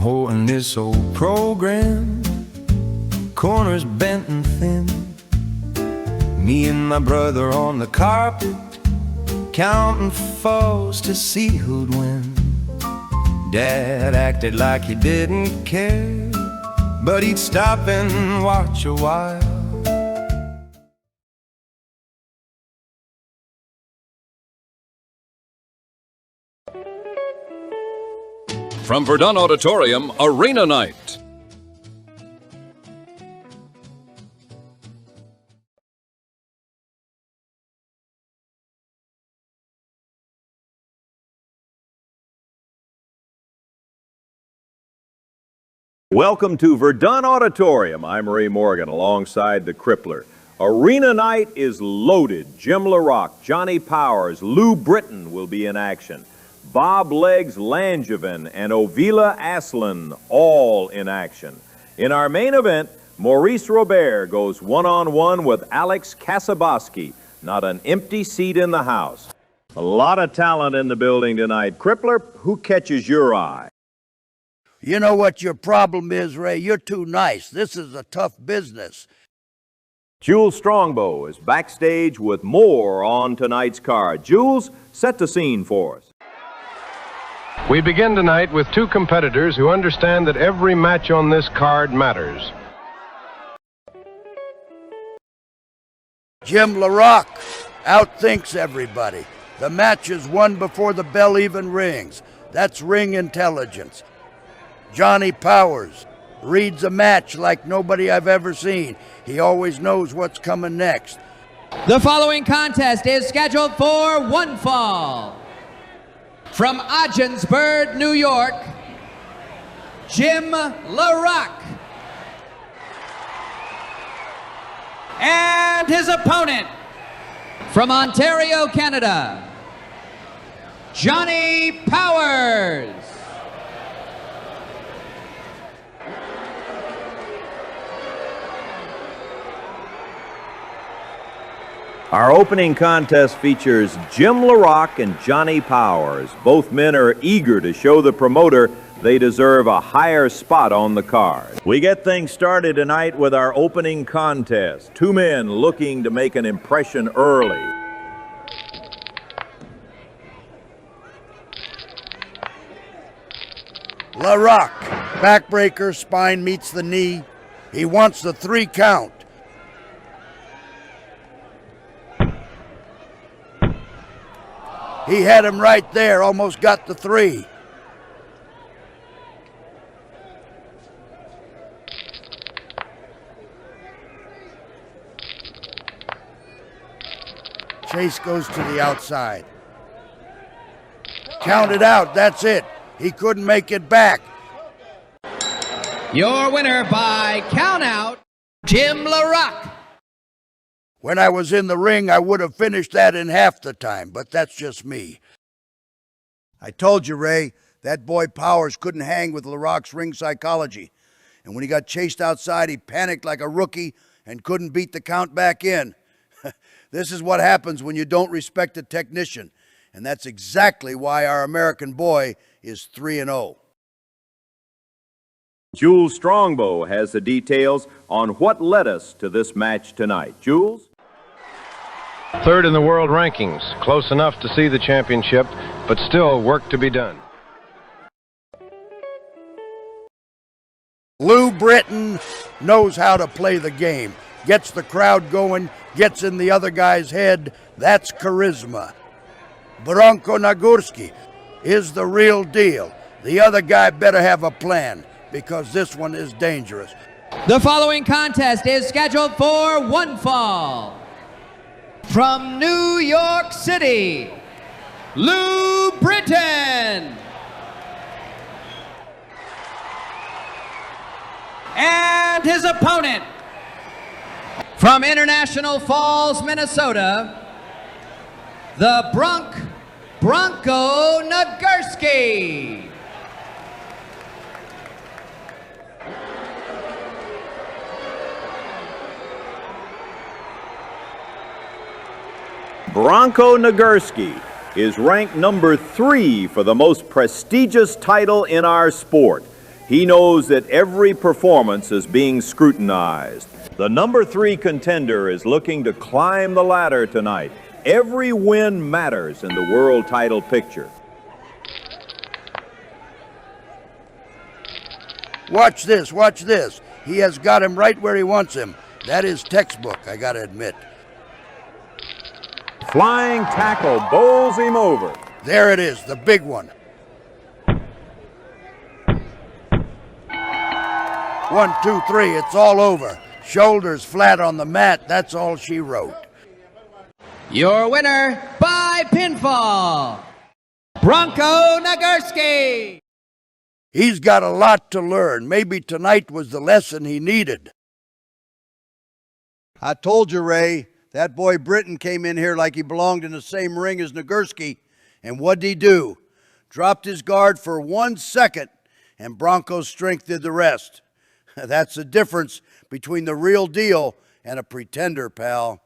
holding this old program, corners bent and thin. Me and my brother on the carpet, counting foes to see who'd win. Dad acted like he didn't care, but he'd stop and watch a while. From Verdun Auditorium, Arena Night. Welcome to Verdun Auditorium. I'm Ray Morgan alongside the Crippler. Arena Night is loaded. Jim LaRock, Johnny Powers, Lou Britton will be in action. Bob Legs Langevin and Ovila Aslan all in action. In our main event, Maurice Robert goes one-on-one with Alex Kasaboski. Not an empty seat in the house. A lot of talent in the building tonight. Crippler, who catches your eye? You know what your problem is, Ray? You're too nice. This is a tough business. Jules Strongbow is backstage with more on tonight's card. Jules, set the scene for us. We begin tonight with two competitors who understand that every match on this card matters. Jim LaRock outthinks everybody. The match is won before the bell even rings. That's ring intelligence. Johnny Powers reads a match like nobody I've ever seen. He always knows what's coming next. The following contest is scheduled for one fall. From Ogdensburg, New York, Jim LaRock. And his opponent, from Ontario, Canada, Johnny Powers. Our opening contest features Jim LaRock and Johnny Powers. Both men are eager to show the promoter they deserve a higher spot on the card. We get things started tonight with our opening contest. Two men looking to make an impression early. LaRock, backbreaker, spine meets the knee. He wants the 3 count. He had him right there, almost got the 3. Chase goes to the outside. Counted out, that's it. He couldn't make it back. Your winner by countout, Jim LaRock. When I was in the ring, I would have finished that in half the time, but that's just me. I told you, Ray, that boy Powers couldn't hang with LaRock's ring psychology. And when he got chased outside, he panicked like a rookie and couldn't beat the count back in. This is what happens when you don't respect a technician. And that's exactly why our American boy is 3-0. Jules Strongbow has the details on what led us to this match tonight. Jules? Third in the world rankings, close enough to see the championship, but still work to be done. Lou Britton knows how to play the game. Gets the crowd going, gets in the other guy's head. That's charisma. Bronco Nagurski is the real deal. The other guy better have a plan, because this one is dangerous. The following contest is scheduled for one fall. From New York City, Lou Britton. And his opponent, from International Falls, Minnesota, the Bronco Nagurski. Bronco Nagurski is ranked number 3 for the most prestigious title in our sport. He knows that every performance is being scrutinized. The number 3 contender is looking to climb the ladder tonight. Every win matters in the world title picture. Watch this, watch this. He has got him right where he wants him. That is textbook, I gotta admit. Flying tackle bowls him over. There it is, the big one. 1, 2, 3, it's all over. Shoulders flat on the mat, that's all she wrote. Your winner by pinfall, Bronco Nagurski. He's got a lot to learn. Maybe tonight was the lesson he needed. I told you, Ray, that boy Britton came in here like he belonged in the same ring as Nagurski. And what'd he do? Dropped his guard for 1 second, and Bronco's strength did the rest. That's the difference between the real deal and a pretender, pal.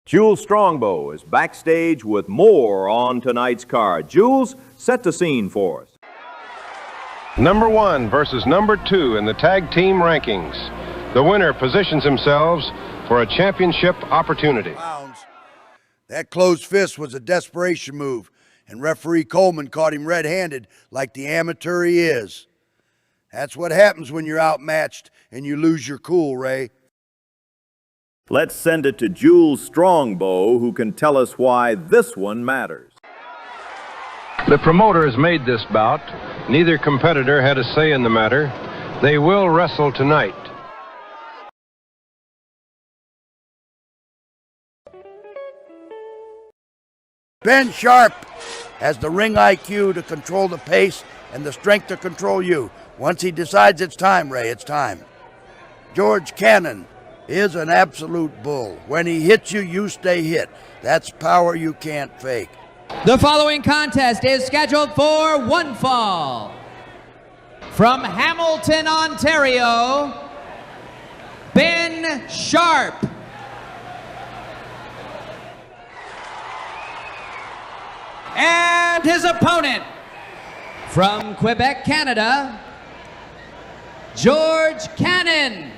Jules Strongbow is backstage with more on tonight's card. Jules, set the scene for us. Number 1 versus number 2 in the tag team rankings. The winner positions themselves for a championship opportunity. That closed fist was a desperation move, and referee Coleman caught him red-handed like the amateur he is. That's what happens when you're outmatched and you lose your cool, Ray. Let's send it to Jules Strongbow, who can tell us why this one matters. The promoters made this bout. Neither competitor had a say in the matter. They will wrestle tonight. Ben Sharp has the ring IQ to control the pace and the strength to control you. Once he decides it's time, Ray, it's time. George Cannon is an absolute bull. When he hits you, you stay hit. That's power you can't fake. The following contest is scheduled for one fall. From Hamilton, Ontario, Ben Sharp. And his opponent, from Quebec, Canada, George Cannon.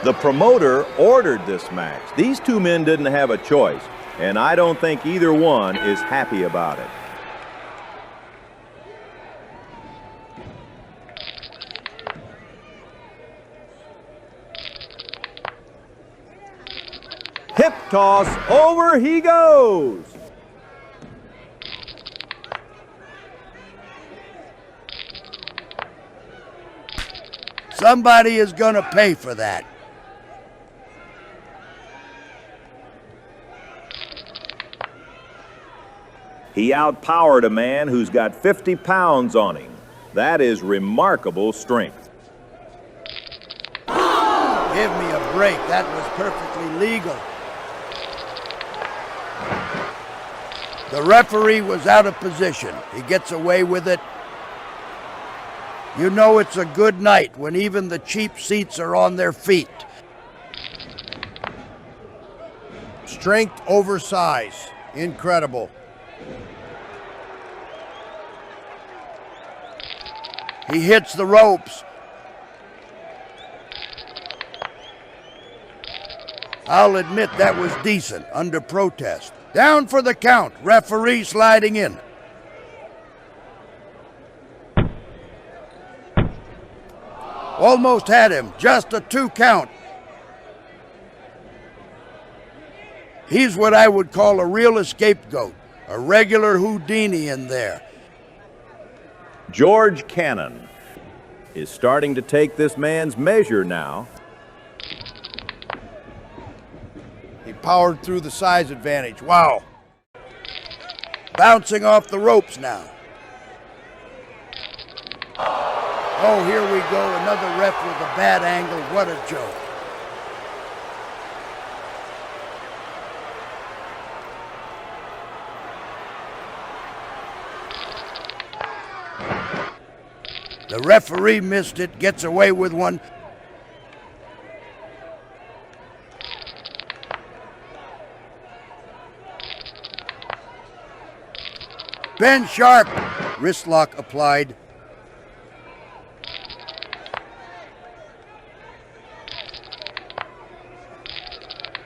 The promoter ordered this match. These two men didn't have a choice, and I don't think either one is happy about it. Hip toss, over he goes. Somebody is going to pay for that. He outpowered a man who's got 50 pounds on him. That is remarkable strength. Give me a break. That was perfectly legal. The referee was out of position. He gets away with it. You know it's a good night when even the cheap seats are on their feet. Strength over size. Incredible. He hits the ropes. I'll admit that was decent under protest. Down for the count. Referee sliding in. Almost had him. Just a 2 count. He's what I would call a real scapegoat. A regular Houdini in there. George Cannon is starting to take this man's measure now. He powered through the size advantage. Wow. Bouncing off the ropes now. Oh, here we go. Another ref with a bad angle. What a joke. The referee missed it, gets away with one. Ben Sharp. Wrist lock applied.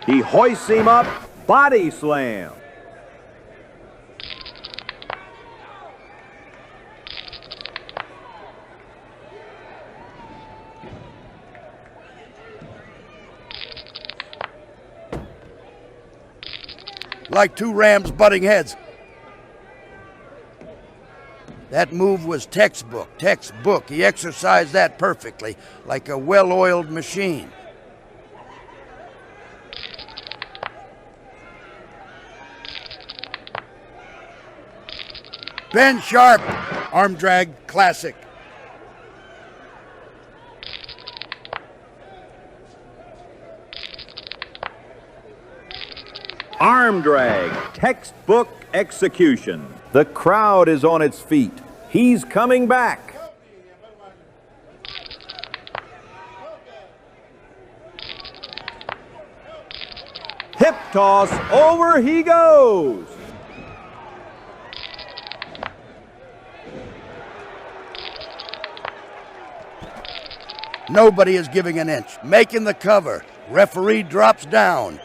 He hoists him up, body slam. Like two rams butting heads. That move was textbook. He exercised that perfectly, like a well-oiled machine. Ben Sharp, arm drag, classic. Arm drag, textbook execution. The crowd is on its feet. He's coming back. Hip toss, over he goes. Nobody is giving an inch. Making the cover. Referee drops down.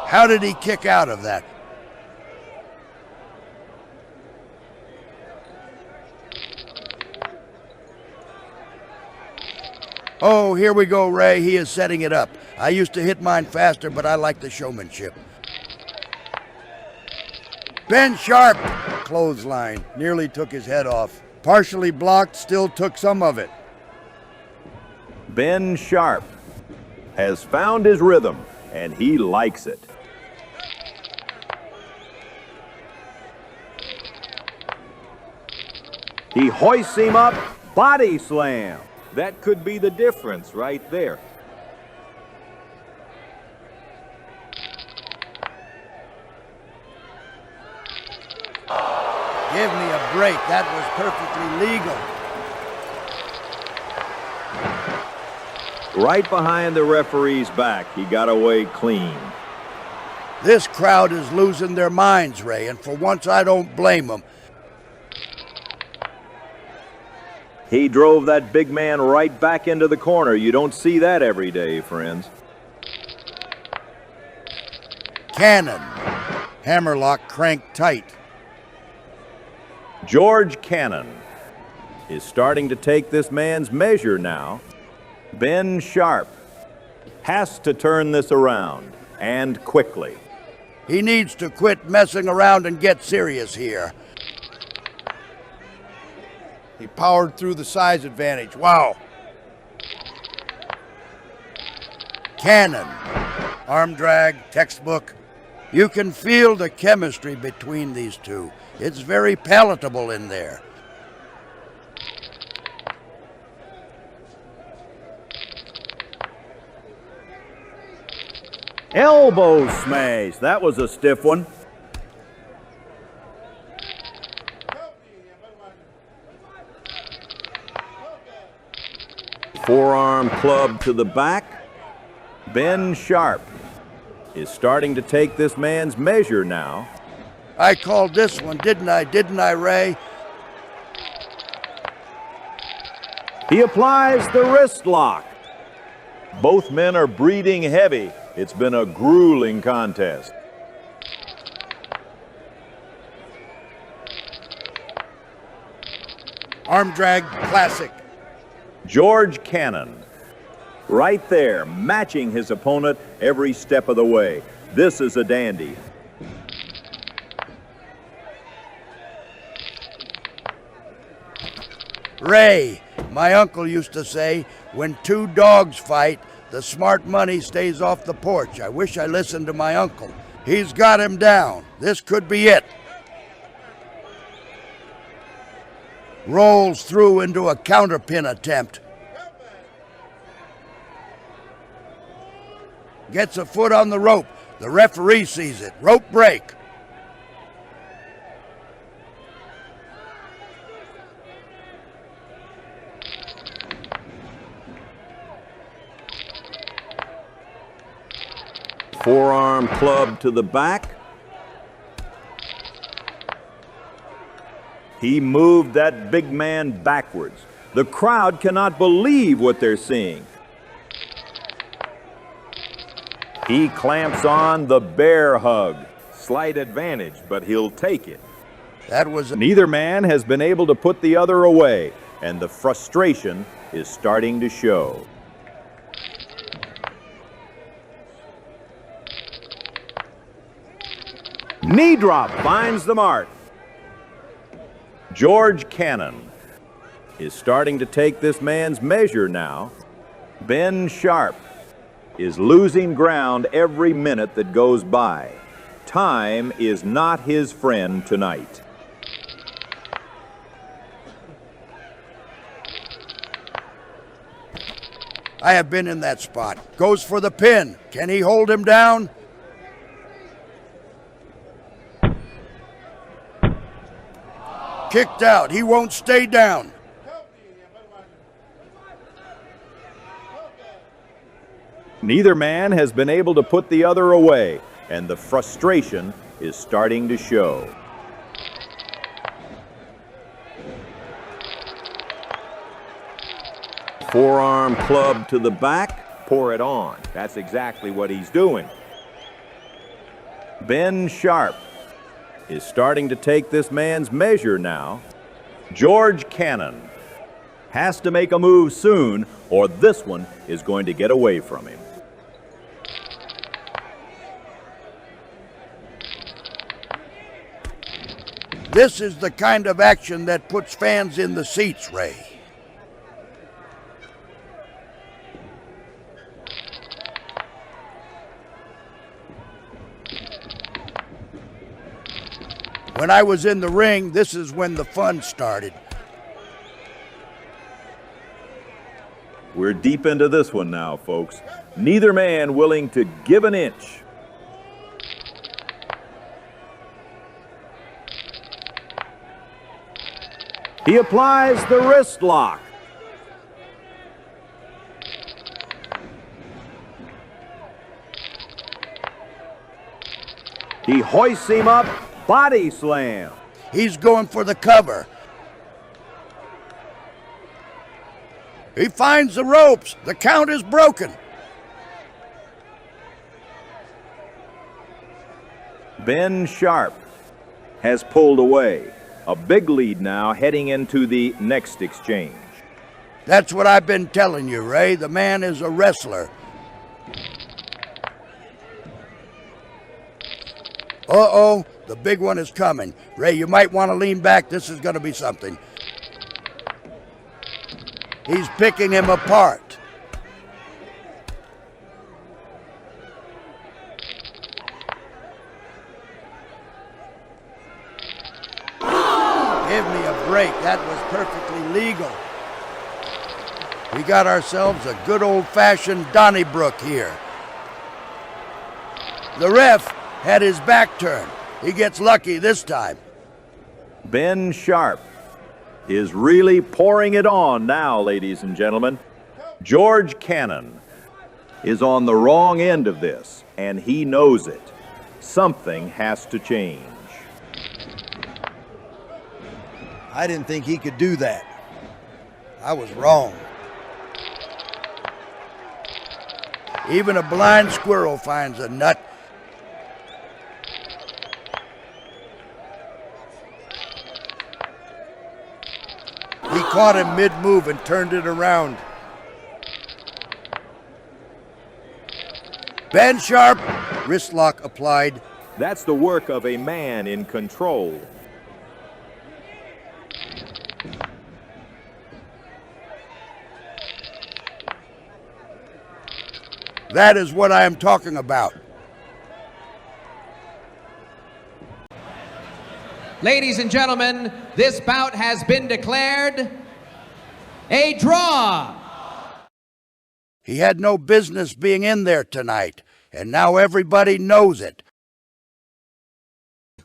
How did he kick out of that? Oh, here we go, Ray. He is setting it up. I used to hit mine faster, but I like the showmanship. Ben Sharp, clothesline, nearly took his head off. Partially blocked, still took some of it. Ben Sharp has found his rhythm, and he likes it. He hoists him up, body slam. That could be the difference right there. Give me a break. That was perfectly legal. Right behind the referee's back, he got away clean. This crowd is losing their minds, Ray, and for once I don't blame them. He drove that big man right back into the corner. You don't see that every day, friends. Cannon. Hammerlock cranked tight. George Cannon is starting to take this man's measure now. Ben Sharp has to turn this around, and quickly. He needs to quit messing around and get serious here. He powered through the size advantage. Wow. Cannon. Arm drag, textbook. You can feel the chemistry between these two. It's very palatable in there. Elbow smash. That was a stiff one. Forearm club to the back. Ben Sharp is starting to take this man's measure now. I called this one, didn't I, Ray? He applies the wrist lock. Both men are breathing heavy. It's been a grueling contest. Arm drag, classic. George Cannon, right there, matching his opponent every step of the way. This is a dandy. Ray, my uncle used to say, when two dogs fight, the smart money stays off the porch. I wish I listened to my uncle. He's got him down. This could be it. Rolls through into a counterpin attempt. Gets a foot on the rope. The referee sees it. Rope break. Forearm club to the back. He moved that big man backwards. The crowd cannot believe what they're seeing. He clamps on the bear hug. Slight advantage, but he'll take it. Neither man has been able to put the other away, and the frustration is starting to show. Knee drop finds the mark. George Cannon is starting to take this man's measure now. Ben Sharp is losing ground every minute that goes by. Time is not his friend tonight. I have been in that spot. Goes for the pin. Can he hold him down? Kicked out. He won't stay down. Neither man has been able to put the other away, and the frustration is starting to show. Forearm club to the back, pour it on. That's exactly what he's doing. Ben Sharp is starting to take this man's measure now. George Cannon has to make a move soon, or this one is going to get away from him. This is the kind of action that puts fans in the seats, Ray. When I was in the ring, this is when the fun started. We're deep into this one now, folks. Neither man willing to give an inch. He applies the wrist lock. He hoists him up, body slam. He's going for the cover. He finds the ropes. The count is broken. Ben Sharp has pulled away. A big lead now heading into the next exchange. That's what I've been telling you, Ray. The man is a wrestler. Uh-oh, the big one is coming. Ray, you might want to lean back. This is going to be something. He's picking him apart. Give me a break. That was perfectly legal. We got ourselves a good old-fashioned Donnybrook here. The ref had his back turned. He gets lucky this time. Ben Sharp is really pouring it on now, ladies and gentlemen. George Cannon is on the wrong end of this, and he knows it. Something has to change. I didn't think he could do that. I was wrong. Even a blind squirrel finds a nut. He caught him mid-move and turned it around. Ben Sharp, wrist lock applied. That's the work of a man in control. That is what I am talking about. Ladies and gentlemen, this bout has been declared a draw. He had no business being in there tonight, and now everybody knows it.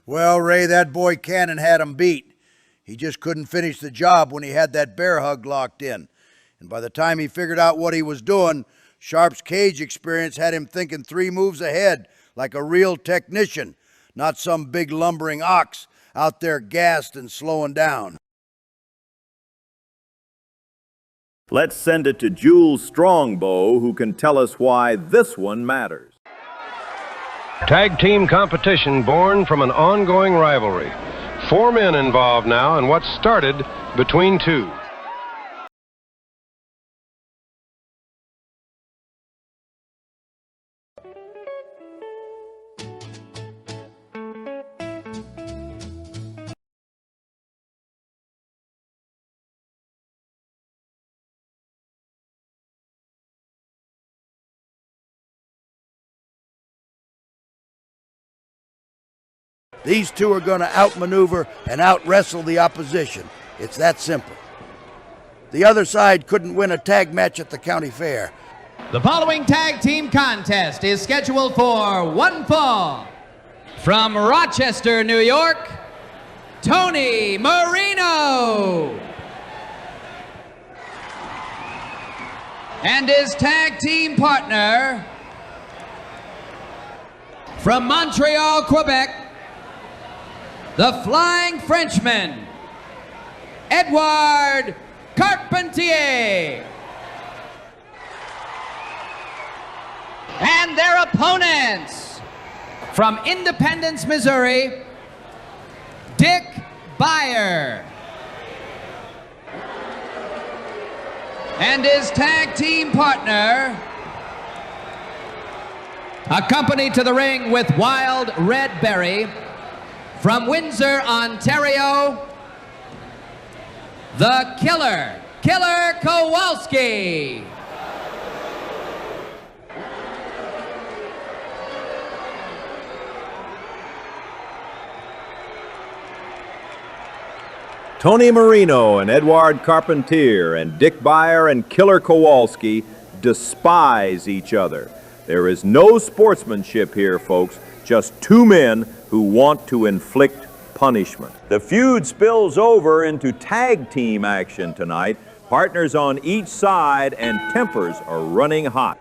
Well, Ray, that boy Cannon had him beat. He just couldn't finish the job when he had that bear hug locked in. And by the time he figured out what he was doing, Sharp's cage experience had him thinking 3 moves ahead, like a real technician, not some big lumbering ox out there gassed and slowing down. Let's send it to Jules Strongbow, who can tell us why this one matters. Tag team competition born from an ongoing rivalry. 4 men involved now in what started between 2. These two are going to outmaneuver and out-wrestle the opposition. It's that simple. The other side couldn't win a tag match at the county fair. The following tag team contest is scheduled for one fall. From Rochester, New York, Tony Marino. And his tag team partner, from Montreal, Quebec, the Flying Frenchman, Edouard Carpentier. And their opponents, from Independence, Missouri, Dick Beyer. And his tag team partner, accompanied to the ring with Wild Red Berry, from Windsor, Ontario, the Killer Kowalski. Tony Marino and Edouard Carpentier and Dick Beyer and Killer Kowalski despise each other. There is no sportsmanship here, folks, just 2 men who want to inflict punishment. The feud spills over into tag team action tonight. Partners on each side and tempers are running hot.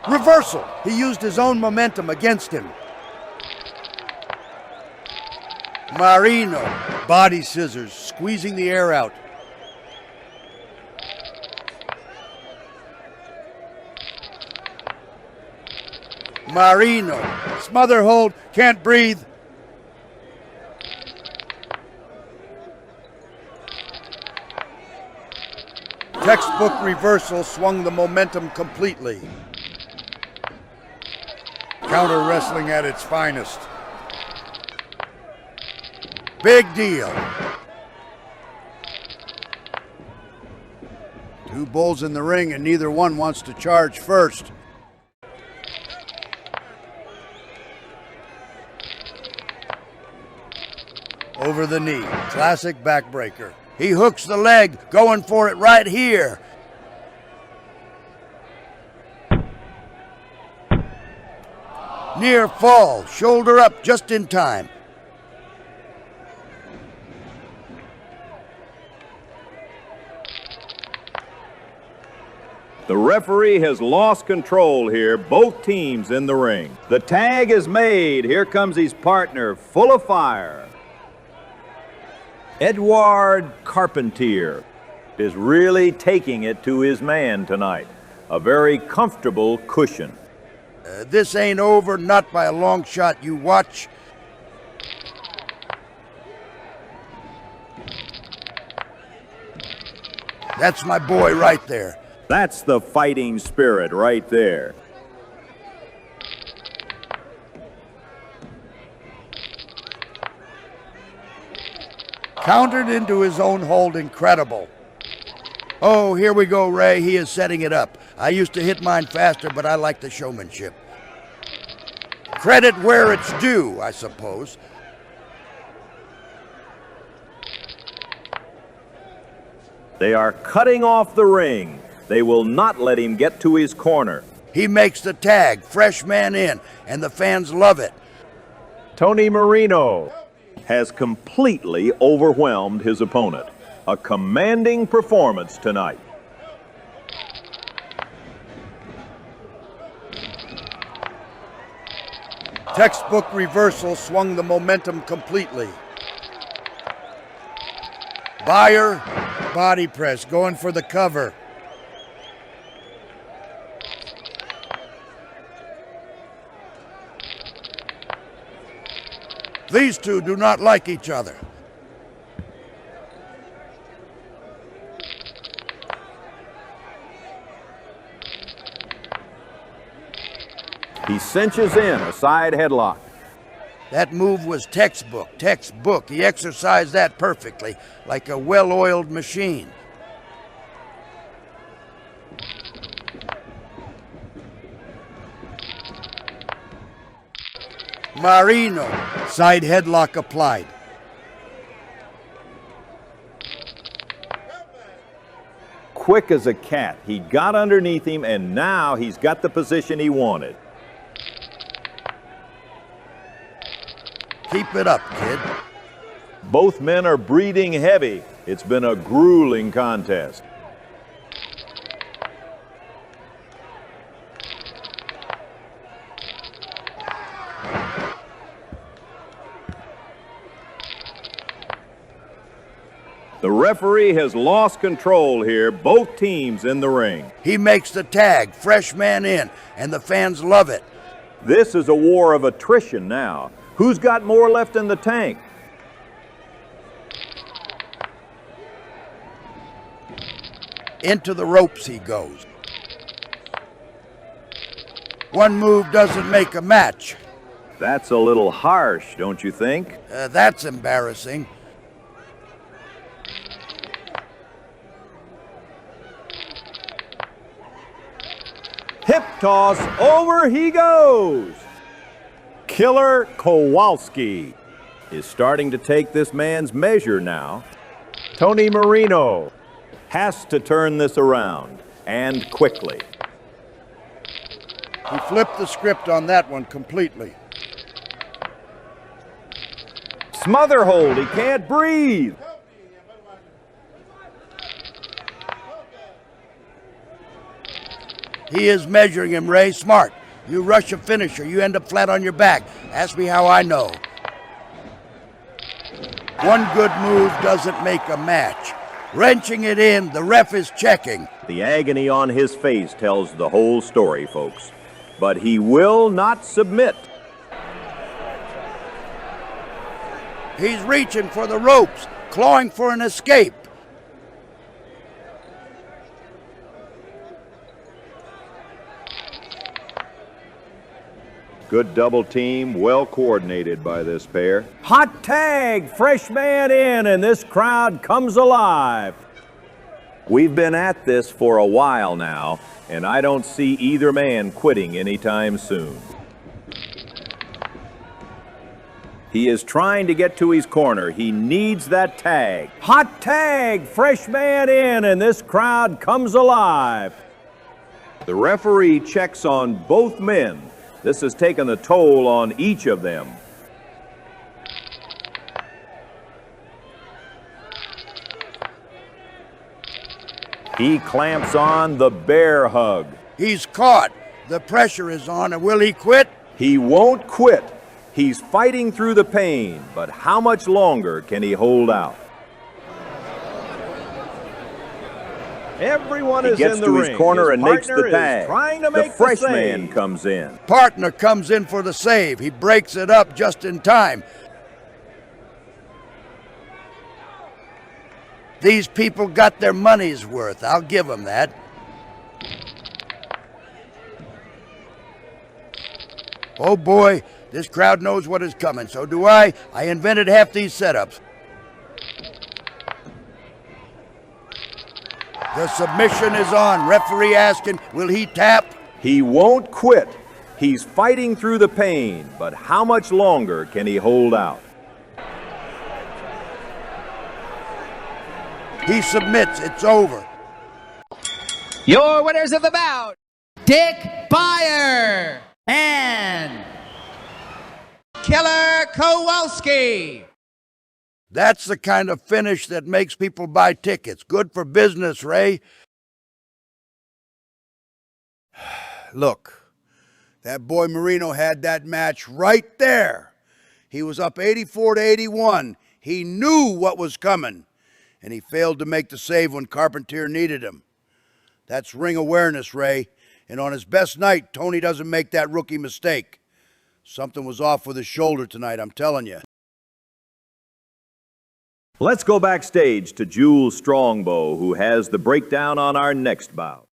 Reversal. He used his own momentum against him. Marino, body scissors, squeezing the air out. Marino, smother hold, can't breathe. Textbook reversal swung the momentum completely. Counter wrestling at its finest. Big deal. 2 bulls in the ring and neither one wants to charge first. Over the knee, classic backbreaker. He hooks the leg, going for it right here. Near fall, shoulder up just in time. The referee has lost control here, both teams in the ring. The tag is made. Here comes his partner, full of fire. Edouard Carpentier is really taking it to his man tonight. A very comfortable cushion. This ain't over, not by a long shot. You watch. That's my boy right there. That's the fighting spirit right there. Countered into his own hold, incredible. Oh, here we go, Ray. He is setting it up. I used to hit mine faster, but I like the showmanship. Credit where it's due, I suppose. They are cutting off the ring. They will not let him get to his corner. He makes the tag, fresh man in, and the fans love it. Tony Marino has completely overwhelmed his opponent. A commanding performance tonight. Textbook reversal swung the momentum completely. Buyer, body press, going for the cover. These two do not like each other. He cinches in a side headlock. That move was textbook. He exercised that perfectly, like a well-oiled machine. Marino, side headlock applied. Quick as a cat, he got underneath him, and now he's got the position he wanted. Keep it up, kid. Both men are breathing heavy. It's been a grueling contest. The referee has lost control here, both teams in the ring. He makes the tag, fresh man in, and the fans love it. This is a war of attrition now. Who's got more left in the tank? Into the ropes he goes. One move doesn't make a match. That's a little harsh, don't you think? That's embarrassing. Hip toss, over he goes. Killer Kowalski is starting to take this man's measure now. Tony Marino has to turn this around, and quickly. He flipped the script on that one completely. Smother hold, he can't breathe. He is measuring him, Ray. Smart. You rush a finisher, you end up flat on your back. Ask me how I know. One good move doesn't make a match. Wrenching it in, the ref is checking. The agony on his face tells the whole story, folks. But he will not submit. He's reaching for the ropes, clawing for an escape. Good double team, well coordinated by this pair. Hot tag, fresh man in, and this crowd comes alive. We've been at this for a while now, and I don't see either man quitting anytime soon. He is trying to get to his corner. He needs that tag. Hot tag, fresh man in, and this crowd comes alive. The referee checks on both men. This has taken a toll on each of them. He clamps on the bear hug. He's caught. The pressure is on, and will he quit? He won't quit. He's fighting through the pain, but how much longer can he hold out? Everyone is in the ring. He gets to his corner and makes the tag. The fresh man comes in. Partner comes in for the save. He breaks it up just in time. These people got their money's worth. I'll give them that. Oh boy, this crowd knows what is coming. So do I. I invented half these setups. The submission is on. Referee asking, will he tap? He won't quit. He's fighting through the pain, but how much longer can he hold out? He submits. It's over. Your winners of the bout, Dick Beyer and Killer Kowalski. That's the kind of finish that makes people buy tickets. Good for business, Ray. Look, that boy Marino had that match right there. He was up 84-81. He knew what was coming, and he failed to make the save when Carpentier needed him. That's ring awareness, Ray, and on his best night, Tony doesn't make that rookie mistake. Something was off with his shoulder tonight, I'm telling you. Let's go backstage to Jules Strongbow, who has the breakdown on our next bout.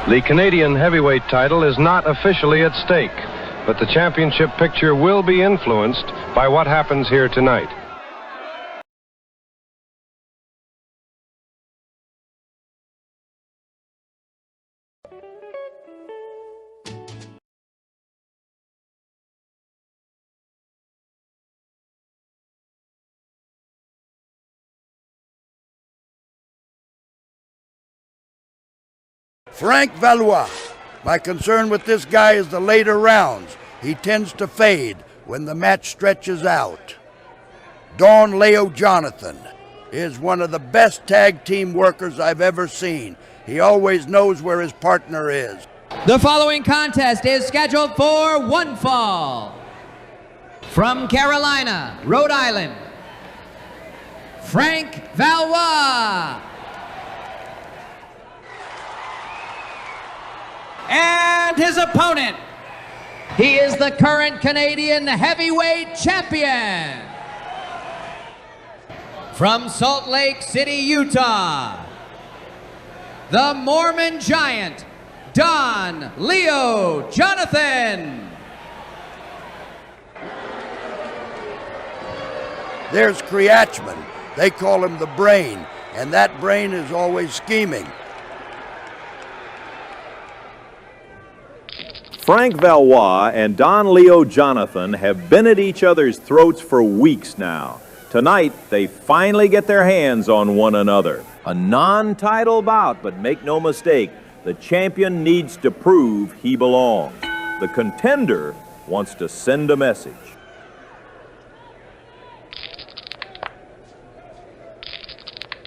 The Canadian heavyweight title is not officially at stake, but the championship picture will be influenced by what happens here tonight. Frank Valois. My concern with this guy is the later rounds. He tends to fade when the match stretches out. Don Leo Jonathan is one of the best tag team workers I've ever seen. He always knows where his partner is. The following contest is scheduled for one fall. From Carolina, Rhode Island, Frank Valois. And his opponent, he is the current Canadian heavyweight champion. From Salt Lake City, Utah, the Mormon Giant, Don Leo Jonathan. There's Kriachman. They call him the Brain, and that brain is always scheming. Frank Valois and Don Leo Jonathan have been at each other's throats for weeks now. Tonight, they finally get their hands on one another. A non-title bout, but make no mistake, the champion needs to prove he belongs. The contender wants to send a message.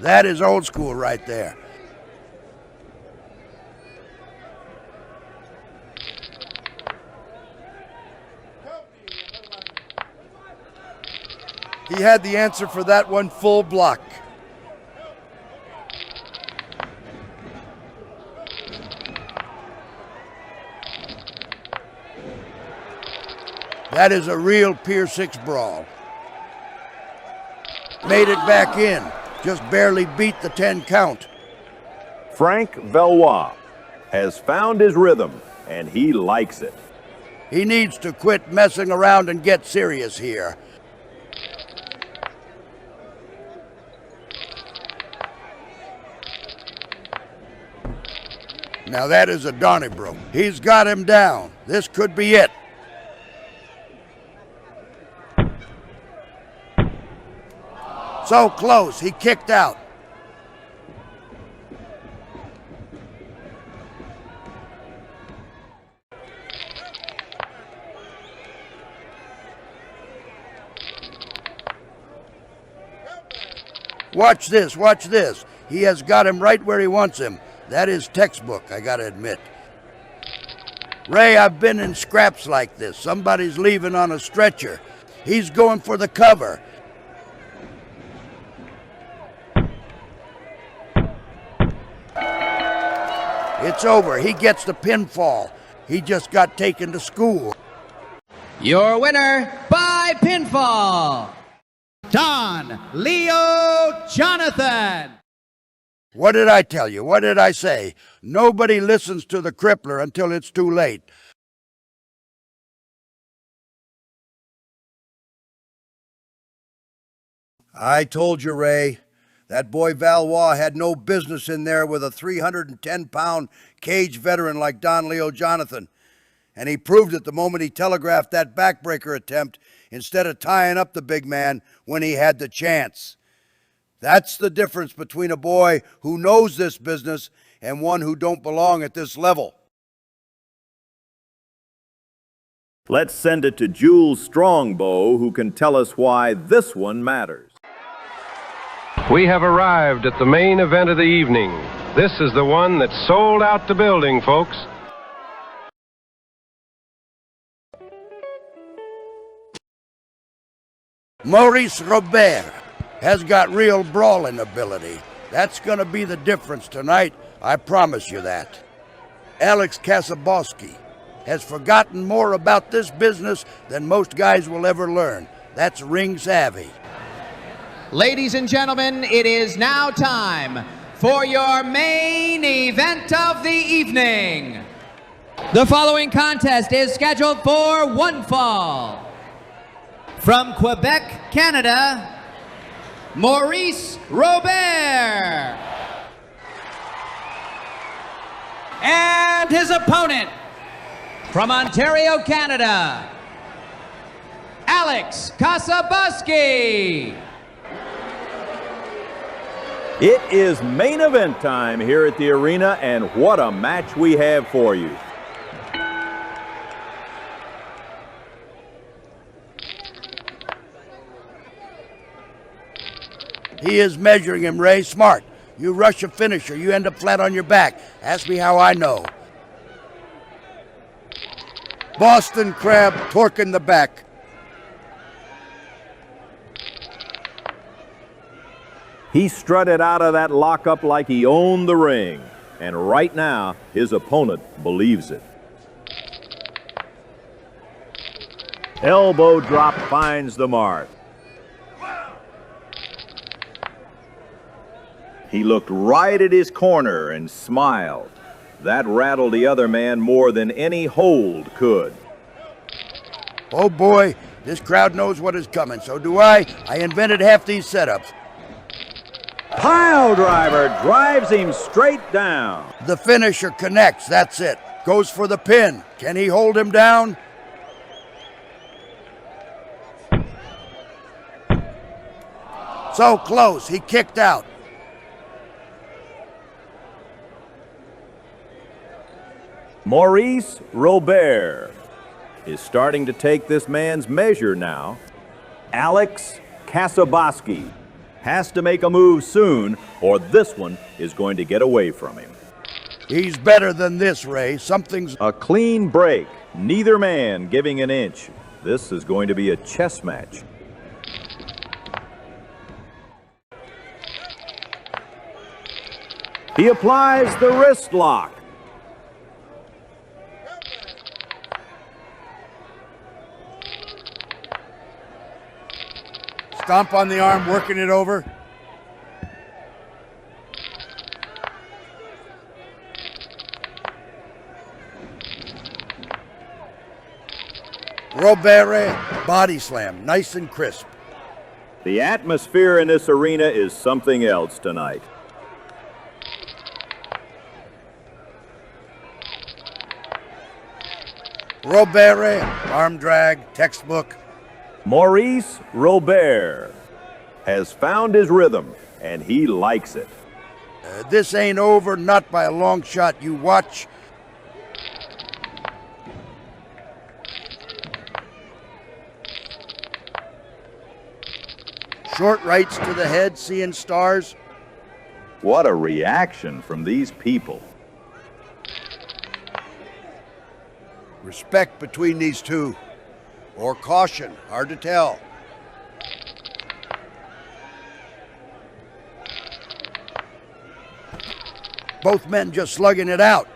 That is old school right there. He had the answer for that one, full block. That is a real Pier 6 brawl. Made it back in. Just barely beat the 10 count. Frank Valois has found his rhythm, and he likes it. He needs to quit messing around and get serious here. Now that is a Donnybrook. He's got him down. This could be it. So close, he kicked out. Watch this, watch this. He has got him right where he wants him. That is textbook, I gotta admit. Ray, I've been in scraps like this. Somebody's leaving on a stretcher. He's going for the cover. It's over. He gets the pinfall. He just got taken to school. Your winner by pinfall, Don Leo Jonathan. What did I tell you? What did I say? Nobody listens to the Crippler until it's too late. I told you, Ray. That boy Valois had no business in there with a 310-pound cage veteran like Don Leo Jonathan. And he proved it the moment he telegraphed that backbreaker attempt instead of tying up the big man when he had the chance. That's the difference between a boy who knows this business and one who don't belong at this level. Let's send it to Jules Strongbow, who can tell us why this one matters. We have arrived at the main event of the evening. This is the one that sold out the building, folks. Maurice Robert has got real brawling ability. That's going to be the difference tonight, I promise you that. Alex Kasabowski has forgotten more about this business than most guys will ever learn. That's ring savvy. Ladies and gentlemen, it is now time for your main event of the evening. The following contest is scheduled for one fall. From Quebec, Canada, Maurice Robert. And his opponent, from Ontario, Canada, Alex Kasabowski. It is main event time here at the arena, and what a match we have for you. He is measuring him, Ray. Smart. You rush a finisher, you end up flat on your back. Ask me how I know. Boston Crab torquing the back. He strutted out of that lockup like he owned the ring, and right now his opponent believes it. Elbow drop finds the mark. He looked right at his corner and smiled. That rattled the other man more than any hold could. Oh boy, this crowd knows what is coming. So do I. I invented half these setups. Pile driver drives him straight down. The finisher connects, that's it. Goes for the pin. Can he hold him down? So close, he kicked out. Maurice Robert is starting to take this man's measure now. Alex Kasabowski has to make a move soon, or this one is going to get away from him. He's better than this, Ray. Something's... A clean break, neither man giving an inch. This is going to be a chess match. He applies the wrist lock. Stomp on the arm, working it over. Robert, body slam, nice and crisp. The atmosphere in this arena is something else tonight. Robert, arm drag, textbook. Maurice Robert has found his rhythm, and he likes it. This ain't over, not by a long shot. You watch. Short rights to the head, seeing stars. What a reaction from these people. Respect between these two. Or caution, hard to tell. Both men just slugging it out.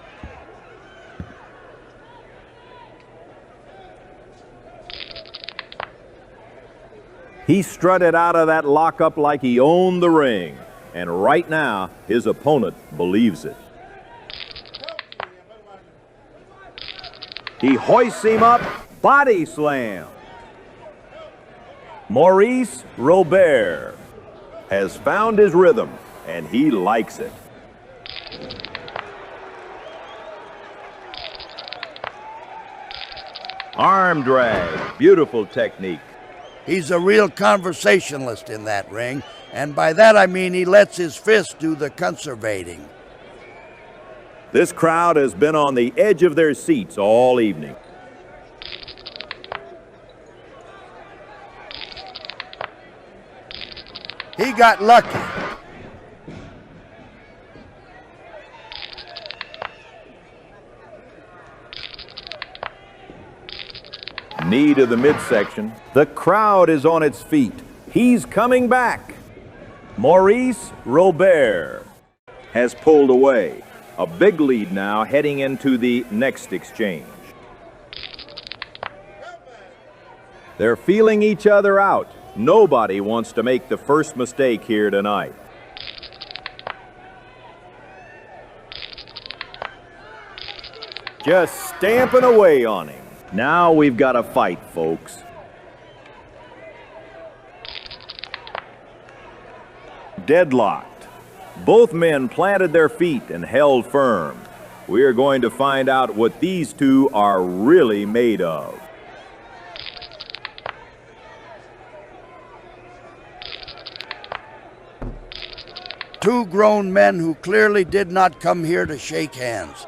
He strutted out of that lockup like he owned the ring, and right now his opponent believes it. He hoists him up, body slam. Maurice Robert has found his rhythm, and he likes it. Arm drag, beautiful technique. He's a real conversationalist in that ring, and by that I mean he lets his fist do the conservating. This crowd has been on the edge of their seats all evening. He got lucky. Knee to the midsection. The crowd is on its feet. He's coming back. Maurice Robert has pulled away. A big lead now heading into the next exchange. They're feeling each other out. Nobody wants to make the first mistake here tonight. Just stamping away on him. Now we've got a fight, folks. Deadlocked. Both men planted their feet and held firm. We are going to find out what these two are really made of. Two grown men who clearly did not come here to shake hands.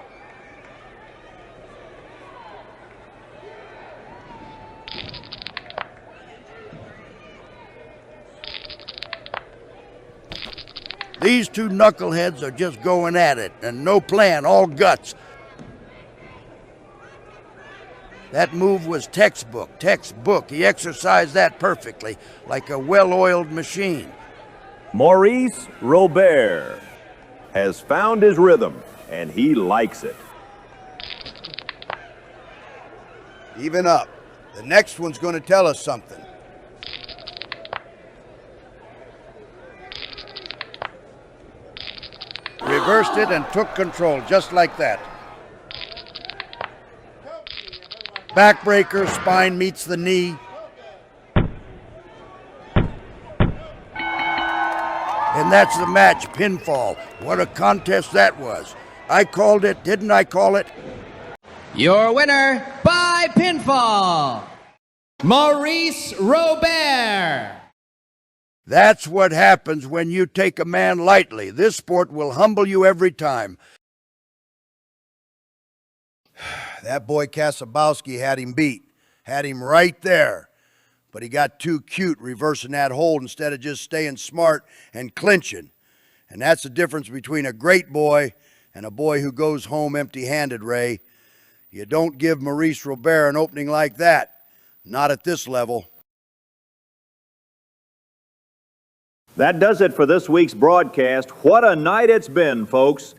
These two knuckleheads are just going at it, and no plan, all guts. That move was textbook. He exercised that perfectly, like a well-oiled machine. Maurice Robert has found his rhythm, and he likes it. Even up. The next one's going to tell us something. Reversed it and took control, just like that. Backbreaker, spine meets the knee. And that's the match, pinfall. What a contest that was. I called it, didn't I call it? Your winner by pinfall, Maurice Robert. That's what happens when you take a man lightly. This sport will humble you every time. That boy Kasabowski had him beat. Had him right there. But he got too cute reversing that hold instead of just staying smart and clinching. And that's the difference between a great boy and a boy who goes home empty-handed, Ray. You don't give Maurice Robert an opening like that. Not at this level. That does it for this week's broadcast. What a night it's been, folks.